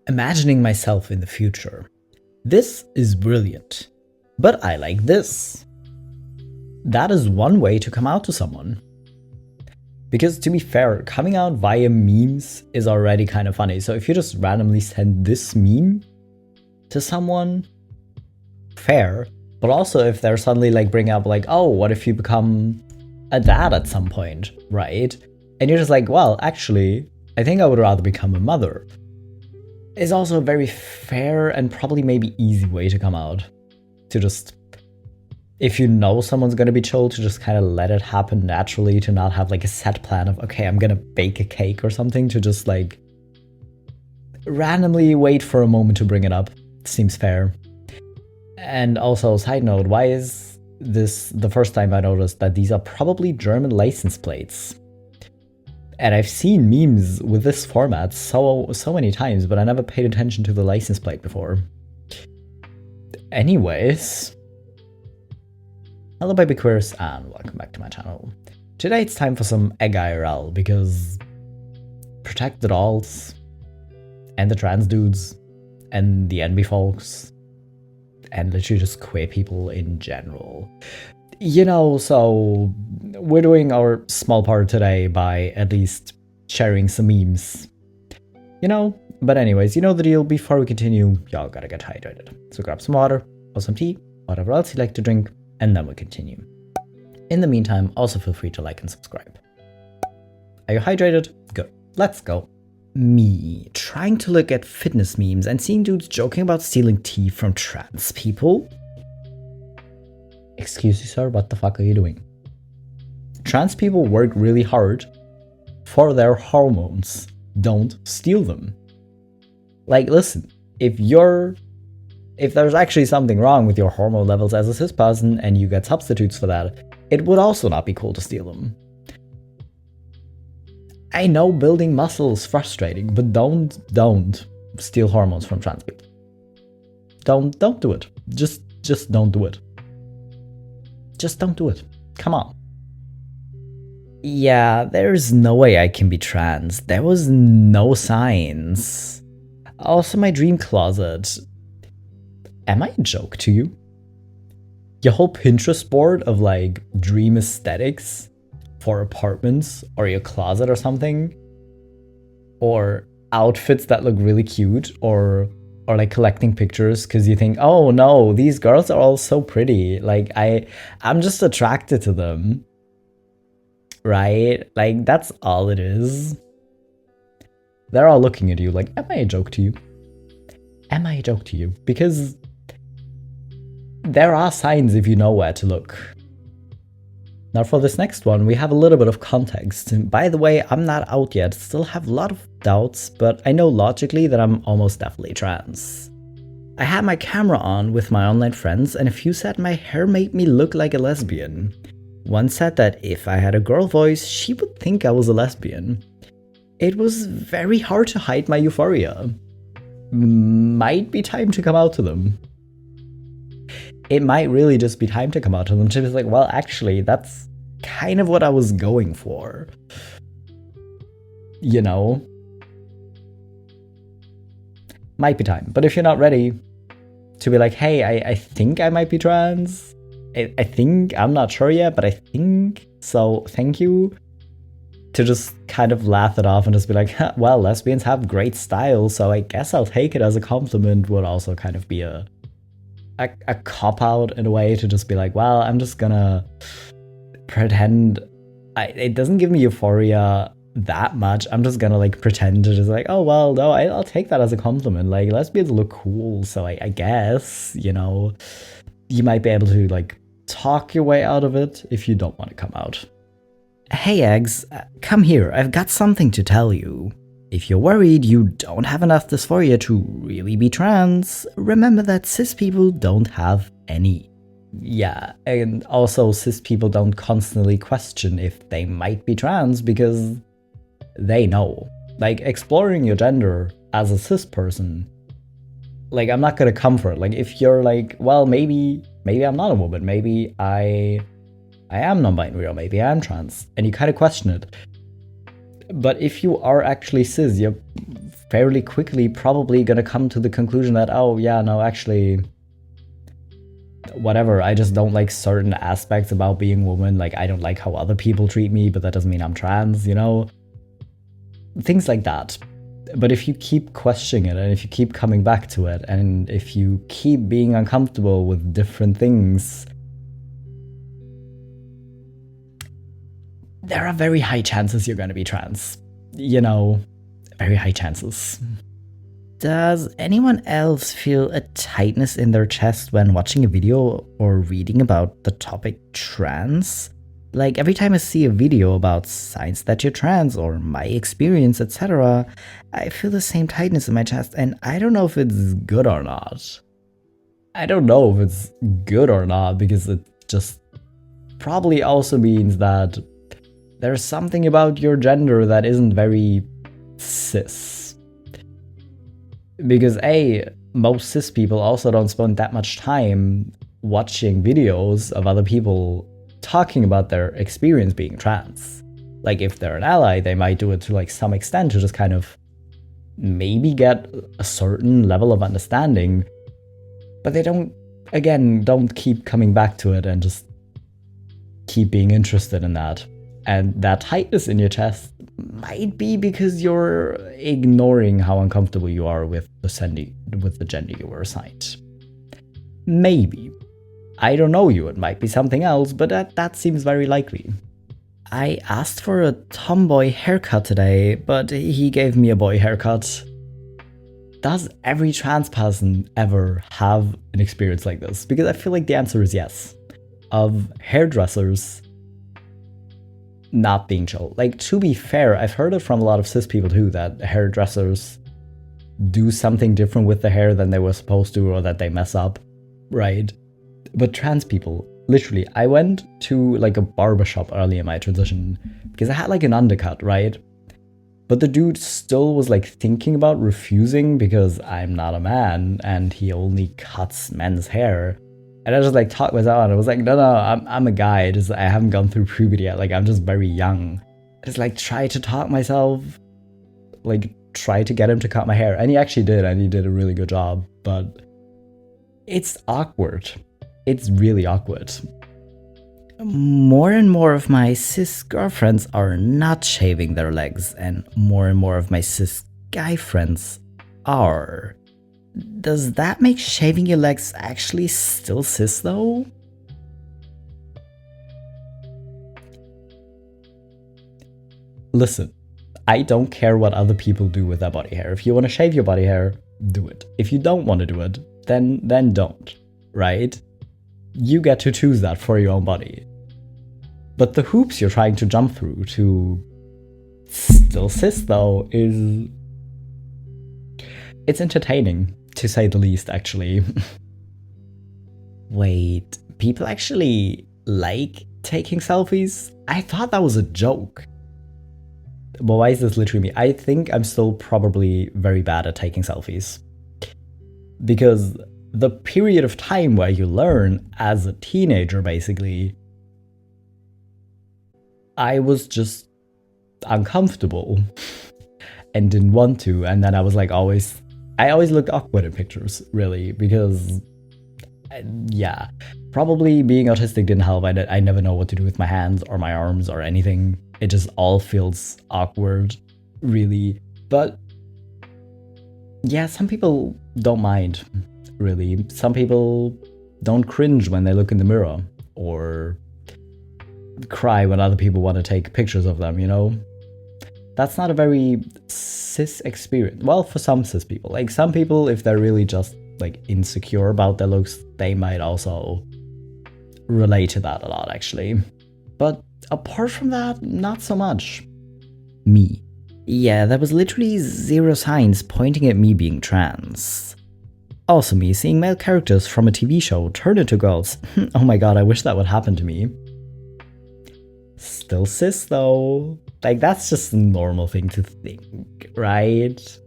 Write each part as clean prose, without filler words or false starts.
Imagining myself in the future. This is brilliant. But I like this. That is one way to come out to someone. Because to be fair, coming out via memes is already kind of funny. So if you just randomly send this meme to someone, fair. But also if they're suddenly like bring up like, oh, what if you become a dad at some point, right? And you're just like, well, actually, I think I would rather become a mother. Is also a very fair and probably maybe easy way to come out. To just, if you know someone's gonna be chill, to just kind of let it happen naturally, to not have like a set plan of, okay, I'm gonna bake a cake or something, to just like randomly wait for a moment to bring it up. Seems fair. And also, side note, why is this the first time I noticed that these are probably German license plates? And I've seen memes with this format so many times, but I never paid attention to the license plate before. Anyways, hello BabyQueers and welcome back to my channel. Today it's time for some egirl because protect the dolls and the trans dudes and the NB folks and literally just queer people in general. You know, so we're doing our small part today by at least sharing some memes. You know, but anyways, you know the deal. Before we continue, y'all gotta get hydrated. So grab some water or some tea, whatever else you like to drink, and then we'll continue. In the meantime, also feel free to like and subscribe. Are you hydrated? Good. Let's go. Me trying to look at fitness memes and seeing dudes joking about stealing tea from trans people. Excuse me, sir, what the fuck are you doing? Trans people work really hard for their hormones. Don't steal them. Like, listen, if there's actually something wrong with your hormone levels as a cis person and you get substitutes for that, it would also not be cool to steal them. I know building muscle is frustrating, but don't steal hormones from trans people. Don't do it. Just don't do it. Just don't do it. Come on. Yeah, there's no way I can be trans. There was no signs. Also, my dream closet. Am I a joke to you? Your whole Pinterest board of like dream aesthetics for apartments or your closet or something, or outfits that look really cute, or like collecting pictures because you think, oh no, these girls are all so pretty. Like I'm just attracted to them. Right? Like that's all it is. They're all looking at you like, am I a joke to you? Am I a joke to you? Because there are signs if you know where to look. Now for this next one, we have a little bit of context. And by the way, I'm not out yet, still have a lot of doubts, but I know logically that I'm almost definitely trans. I had my camera on with my online friends and a few said my hair made me look like a lesbian. One said that if I had a girl voice, she would think I was a lesbian. It was very hard to hide my euphoria. Might be time to come out to them. It might really just be time to come out to them. She was like, well, actually, that's kind of what I was going for. You know? Might be time. But if you're not ready to be like, hey, I think I might be trans. I think, I'm not sure yet, but I think, so thank you. To just kind of laugh it off and just be like, well, lesbians have great style, so I guess I'll take it as a compliment would also kind of be a cop-out in a way, to just be like, well, I'm just gonna pretend it doesn't give me euphoria that much. I'm just gonna like pretend to just like, oh well, no, I'll take that as a compliment. Like, lesbians look cool, so I guess, you know, you might be able to like talk your way out of it if you don't want to come out. Hey eggs, come here, I've got something to tell you. If you're worried you don't have enough dysphoria to really be trans, remember that cis people don't have any. Yeah, and also cis people don't constantly question if they might be trans because they know. Like, exploring your gender as a cis person, like, I'm not gonna come for it. Like, if you're like, well, maybe I'm not a woman, maybe I am non-binary, or maybe I am trans, and you kind of question it. But if you are actually cis, you're fairly quickly probably gonna come to the conclusion that, oh yeah, no, actually, whatever, I just don't like certain aspects about being a woman. Like, I don't like how other people treat me, but that doesn't mean I'm trans, you know? Things like that. But if you keep questioning it, and if you keep coming back to it, and if you keep being uncomfortable with different things, there are very high chances you're gonna be trans. You know, very high chances. Does anyone else feel a tightness in their chest when watching a video or reading about the topic trans? Like, every time I see a video about signs that you're trans or my experience, etc., I feel the same tightness in my chest, and I don't know if it's good or not. I don't know if it's good or not, because it just probably also means that there's something about your gender that isn't very cis. Because most cis people also don't spend that much time watching videos of other people talking about their experience being trans. Like, if they're an ally, they might do it to like some extent to just kind of maybe get a certain level of understanding, but they don't keep coming back to it and just keep being interested in that. And that tightness in your chest might be because you're ignoring how uncomfortable you are with the gender you were assigned. Maybe. I don't know you, it might be something else, but that seems very likely. I asked for a tomboy haircut today, but he gave me a boy haircut. Does every trans person ever have an experience like this? Because I feel like the answer is yes. Of hairdressers not being chill. Like, to be fair, I've heard it from a lot of cis people too, that hairdressers do something different with the hair than they were supposed to, or that they mess up, right? But trans people, literally, I went to like a barbershop early in my transition because I had like an undercut, right? But the dude still was like thinking about refusing because I'm not a man and he only cuts men's hair. And I just like talked myself out. I was like, no, I'm a guy. I haven't gone through puberty yet. Like, I'm just very young. I just like try to talk myself, like try to get him to cut my hair. And he actually did, and he did a really good job. But it's awkward. It's really awkward. More and more of my cis girlfriends are not shaving their legs, and more of my cis guy friends are. Does that make shaving your legs actually still cis though? Listen, I don't care what other people do with their body hair. If you want to shave your body hair, do it. If you don't want to do it, then don't, right? You get to choose that for your own body. But the hoops you're trying to jump through to still cis though it's entertaining, to say the least, actually. Wait, people actually like taking selfies? I thought that was a joke. But why is this literally me? I think I'm still probably very bad at taking selfies. Because the period of time where you learn as a teenager, basically, I was just uncomfortable and didn't want to. And then I was like I always looked awkward in pictures, really, because, yeah, probably being autistic didn't help. I never know what to do with my hands or my arms or anything. It just all feels awkward, really. But, yeah, some people don't mind, really. Some people don't cringe when they look in the mirror or cry when other people want to take pictures of them, you know? That's not a very cis experience. Well, for some cis people. Like, some people, if they're really just, like, insecure about their looks, they might also relate to that a lot, actually. But apart from that, not so much. Me. Yeah, there was literally 0 signs pointing at me being trans. Also me seeing male characters from a TV show turn into girls. Oh my god, I wish that would happen to me. Still cis though. Like, that's just a normal thing to think, right?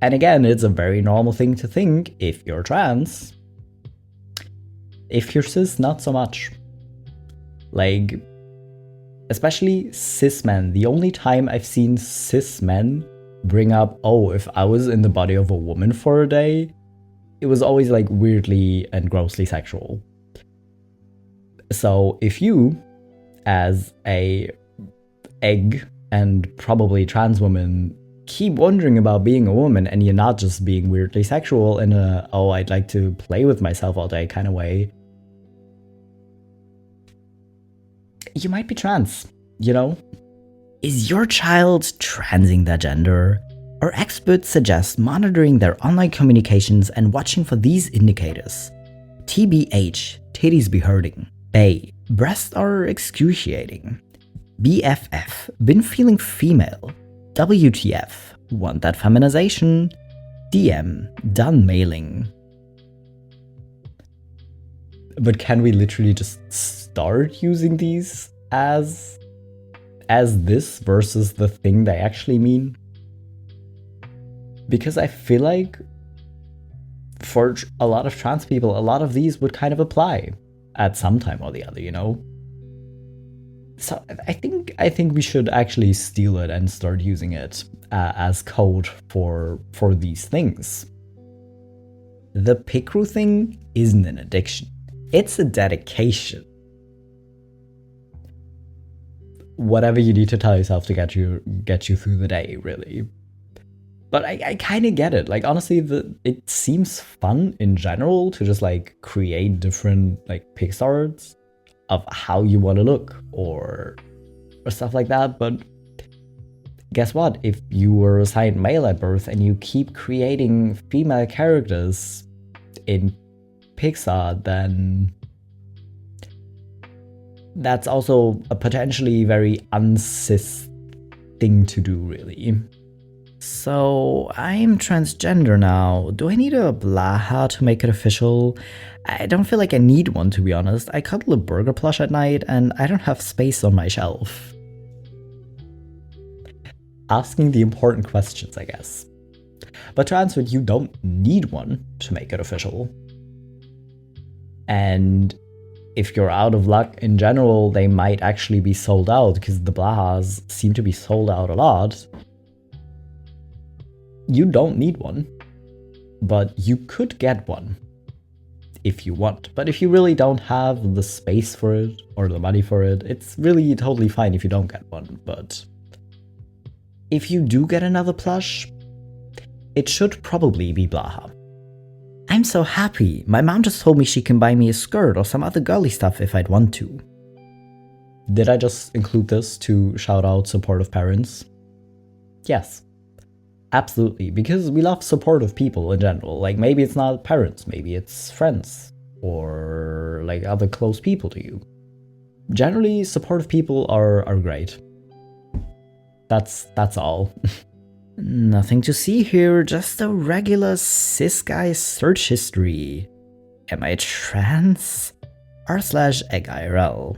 And again, it's a very normal thing to think if you're trans. If you're cis, not so much. Like, especially cis men. The only time I've seen cis men bring up, oh, if I was in the body of a woman for a day, it was always like weirdly and grossly sexual. So if you, as a egg and probably trans woman, keep wondering about being a woman and you're not just being weirdly sexual in a, oh, I'd like to play with myself all day kind of way, you might be trans, you know? Is your child transing their gender? Our experts suggest monitoring their online communications and watching for these indicators. TBH, titties be hurting. A, breasts are excruciating. BFF, been feeling female. WTF, want that feminization. DM, done mailing. But can we literally just start using these as this versus the thing they actually mean? Because I feel like for a lot of trans people, a lot of these would kind of apply at some time or the other, you know? So I think we should actually steal it and start using it as code for these things. The picru thing isn't an addiction. It's a dedication. Whatever you need to tell yourself to get you through the day, really. But I kind of get it. Like, honestly, it seems fun in general to just like create different like pics arts of how you want to look or stuff like that. But guess what? If you were assigned male at birth and you keep creating female characters in Pixar, then that's also a potentially very uncis thing to do, really. So, I'm transgender now. Do I need a Blaha to make it official? I don't feel like I need one, to be honest. I cuddle a burger plush at night and I don't have space on my shelf. Asking the important questions, I guess. But to answer it, you don't need one to make it official. And if you're out of luck in general, they might actually be sold out because the Blahas seem to be sold out a lot. You don't need one, but you could get one if you want. But if you really don't have the space for it or the money for it, it's really totally fine if you don't get one. But if you do get another plush, it should probably be Blaha. I'm so happy. My mom just told me she can buy me a skirt or some other girly stuff if I'd want to. Did I just include this to shout out supportive parents? Yes. Absolutely, because we love supportive people in general. Like, maybe it's not parents, maybe it's friends, or like other close people to you. Generally, supportive people are great. That's all. Nothing to see here, just a regular cis guy search history. Am I trans? r/egirl.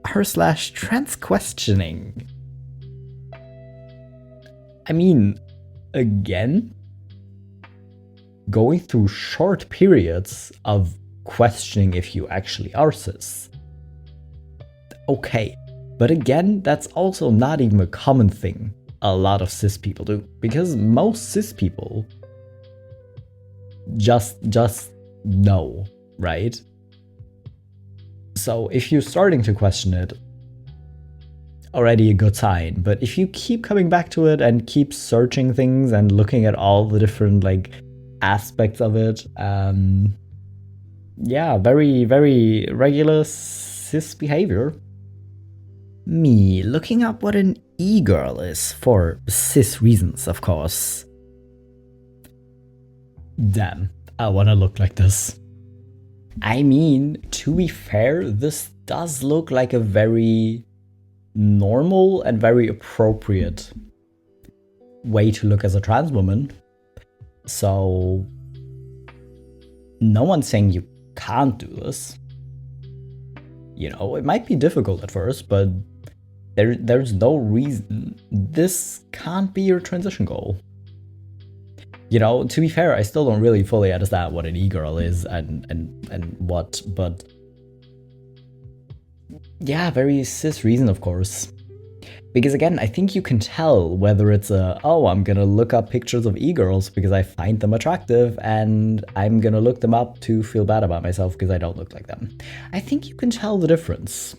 r/trans questioning. I mean, again, going through short periods of questioning if you actually are cis. Okay, but again, that's also not even a common thing a lot of cis people do, because most cis people just know, right? So if you're starting to question it, already a good sign. But if you keep coming back to it and keep searching things and looking at all the different like aspects of it, yeah, very, very regular cis behavior. Me looking up what an egirl is for cis reasons, of course. Damn, I wanna look like this. I mean, to be fair, this does look like a very normal and very appropriate way to look as a trans woman. So no one's saying you can't do this. You know, it might be difficult at first, but there's no reason this can't be your transition goal. You know, to be fair, I still don't really fully understand what an e-girl is and what, but yeah, very cis reason, of course. Because again, I think you can tell whether it's oh, I'm gonna look up pictures of e-girls because I find them attractive, and I'm gonna look them up to feel bad about myself because I don't look like them. I think you can tell the difference.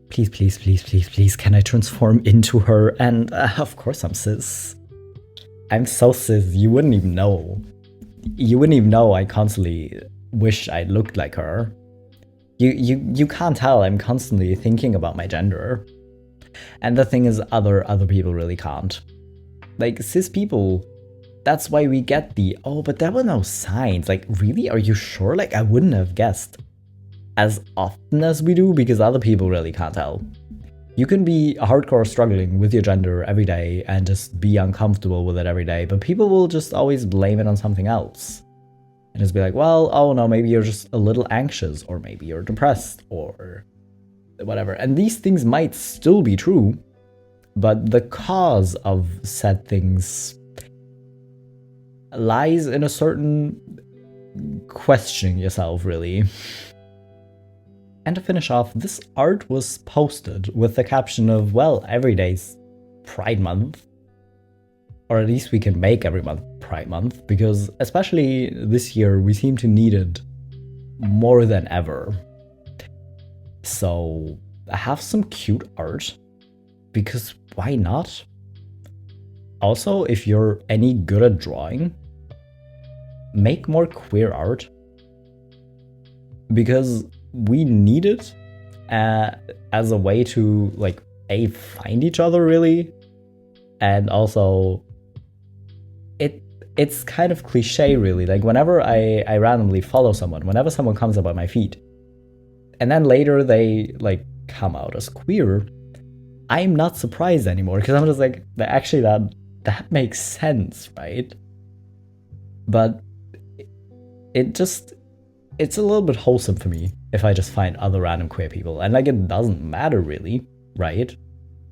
Please, please, please, please, please, can I transform into her? And of course I'm cis. I'm so cis, you wouldn't even know. You wouldn't even know I constantly wish I looked like her. You can't tell I'm constantly thinking about my gender. And the thing is, other people really can't. Like, cis people, that's why we get the, oh, but there were no signs. Like, really? Are you sure? Like, I wouldn't have guessed as often as we do, because other people really can't tell. You can be hardcore struggling with your gender every day and just be uncomfortable with it every day, but people will just always blame it on something else. And just be like, well, oh no, maybe you're just a little anxious, or maybe you're depressed, or whatever. And these things might still be true, but the cause of said things lies in a certain questioning yourself, really. And to finish off, this art was posted with the caption of, well, every day's Pride Month. Or at least we can make every month Pride Month, because especially this year, we seem to need it more than ever. So I have some cute art, because why not? Also, if you're any good at drawing, make more queer art, because we need it as a way to, like, find each other, really, and also it's kind of cliche, really. Like, whenever I randomly follow someone, whenever someone comes up at my feed, and then later they, like, come out as queer, I'm not surprised anymore, because I'm just like, actually, that makes sense, right? But it's a little bit wholesome for me if I just find other random queer people, and, like, it doesn't matter, really, right?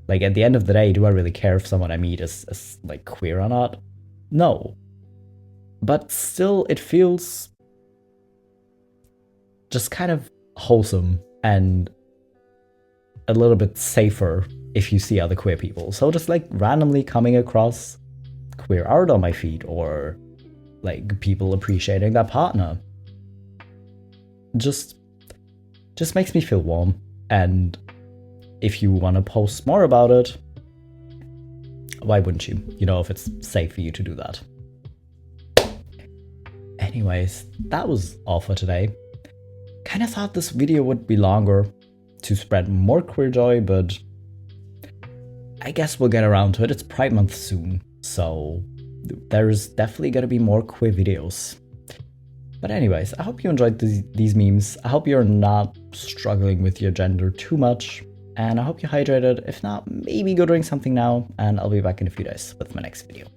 Like, at the end of the day, do I really care if someone I meet is like, queer or not? No. But still, it feels just kind of wholesome and a little bit safer if you see other queer people. So just, like, randomly coming across queer art on my feed, or, like, people appreciating their partner, just makes me feel warm. And if you want to post more about it, why wouldn't you? You know, if it's safe for you to do that. Anyways, that was all for today. Kind of thought this video would be longer to spread more queer joy, but I guess we'll get around to it. It's Pride Month soon, so there's definitely gonna be more queer videos. But anyways, I hope you enjoyed these memes. I hope you're not struggling with your gender too much, and I hope you're hydrated. If not, maybe go drink something now, and I'll be back in a few days with my next video.